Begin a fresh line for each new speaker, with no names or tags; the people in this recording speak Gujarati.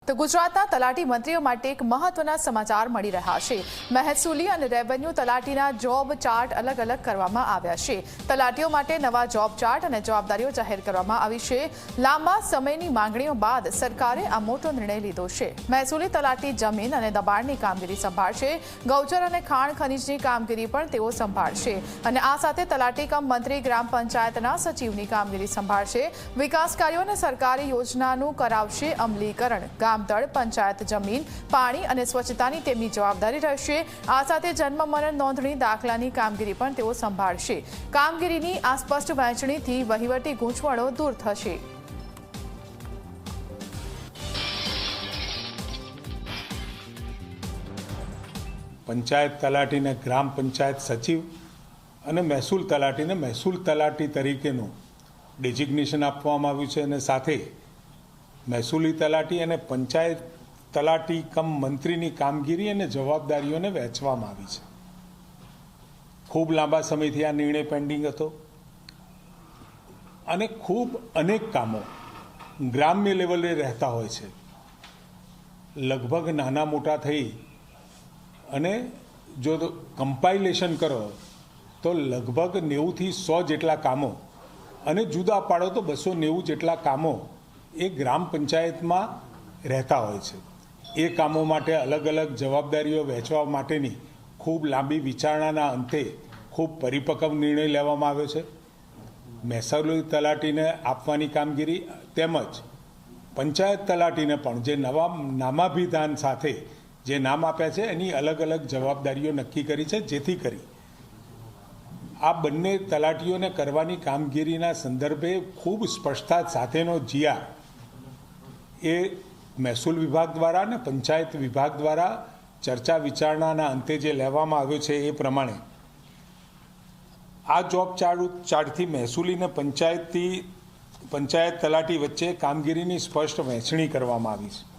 તો ગુજરાતના તલાટી મંત્રીઓ માટે એક મહત્વના સમાચાર મળી રહ્યા છે। મહેસૂલી અને રેવન્યુ તલાટીના જોબ ચાર્ટ અલગ અલગ કરવામાં આવ્યા છે। તલાટીઓ માટે નવા જોબ ચાર્ટ અને જવાબદારીઓ જાહેર કરવામાં આવી છે। લાંબા સમયની માંગણીઓ બાદ સરકારે આ મોટો નિર્ણય લીધો છે। મહેસૂલી તલાટી જમીન અને દબાણની કામગીરી સંભાળશે। ગૌચર અને ખાણ ખનીજની કામગીરી પણ તેઓ સંભાળશે અને આ સાથે તલાટી કમ મંત્રી ગ્રામ પંચાયતના સચિવની કામગીરી સંભાળશે। વિકાસ કાર્યો અને સરકારી યોજનાનું કરાવશે અમલીકરણ। ગામતળ, પંચાયત જમીન, પાણી અને સ્વચ્છતાની તેમની જવાબદારી રહેશે। આ સાથે જન્મ મરણ નોંધણી દાખલાની કામગીરી પણ તેઓ સંભાળશે। કામગીરીની આ સ્પષ્ટ વહેંચણીથી વહીવટી ગૂંચવણો દૂર થશે।
પંચાયત તલાટીને ગ્રામ પંચાયત સચિવ અને મહેસૂલ તલાટીને મહેસૂલ તલાટી તરીકેનું ડેઝિગ્નેશન આપવામાં આવ્યું છે અને સાથે મહેસૂલી તલાટી અને પંચાયત તલાટી કમ મંત્રીની કામગીરી અને જવાબદારીઓને વહેંચવામાં આવી છે। ખૂબ લાંબા સમયથી આ નિર્ણય પેન્ડિંગ હતો અને ખૂબ અનેક કામો ગ્રામ્ય લેવલે રહેતા હોય છે। લગભગ નાના મોટા થઈ અને જો કમ્પાઇલેશન કરો તો લગભગ 90થી 100 જેટલા કામો અને જુદા પાડો તો 290 જેટલા કામો એ ગ્રામ પંચાયતમાં રહેતા હોય છે। એ કામો માટે અલગ અલગ જવાબદારીઓ વહેંચવા માટેની ખૂબ લાંબી વિચારણાના અંતે ખૂબ પરિપક્વ નિર્ણય લેવામાં આવ્યો છે। મહેસૂલી તલાટીને આપવાની કામગીરી તેમજ પંચાયત તલાટીને પણ જે નવા નામાભિધાન સાથે જે નામ આપ્યા છે એની અલગ અલગ જવાબદારીઓ નક્કી કરી છે, જેથી કરી આ બંને તલાટીઓને કરવાની કામગીરીના સંદર્ભે ખૂબ સ્પષ્ટતા સાથેનો જીઆર એ મહેસૂલ વિભાગ દ્વારા અને પંચાયત વિભાગ દ્વારા ચર્ચા વિચારણાના અંતે જે લેવામાં આવ્યો છે એ પ્રમાણે આ જોબ ચાર્ટથી મહેસૂલી અને પંચાયત તલાટી વચ્ચે કામગીરીની સ્પષ્ટ વહેંચણી કરવામાં આવી છે।